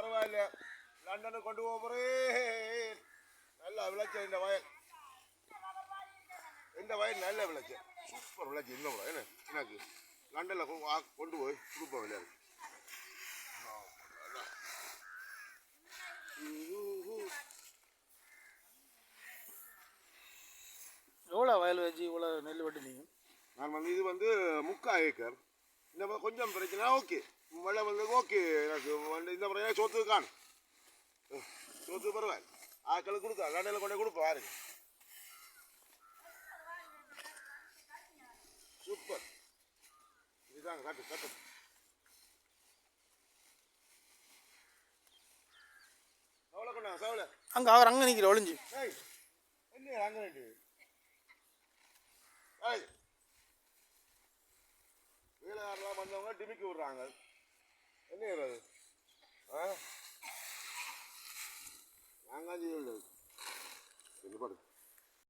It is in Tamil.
பரவாயில்ல லண்டனுக்கு கொண்டு போகிறேன். நல்லா விளைச்சல் இந்த வயல் நல்ல விளைச்சல், சூப்பர் விளைச்சல். இன்னும் என்ன எனக்கு லண்டனில் கொண்டு போய் கொடுப்போம் விளையாடு. எவ்வளோ வயல் வச்சு இவ்வளோ நெல் வெட்டினீங்க? நான் வந்து இது வந்து 3/4 ஏக்கர். இந்த மாதிரி கொஞ்சம் பிரச்சனை ஓகே, மழை வந்து ஓகே. எனக்கு வந்து இந்த முறையாக சோத்துக்கு காணும், சோத்துக்கு பரவாயில்ல. ஆக்களுக்கு கொடுக்க லண்டனில் கொண்டு கொடுப்போம். யாருக்கு சூப்பர். இதுதாங்க காட்டு கட்டு. சவலை கொண்டாங்க சவலை. அங்கே அவர் அங்கே நிற்கிற ஒளிஞ்சு. என்ன அங்கே நின்று வேலைக்காரெல்லாம் வந்தவங்க டிமிக்கி விடுறாங்க. என்ன அது? நாங்கள்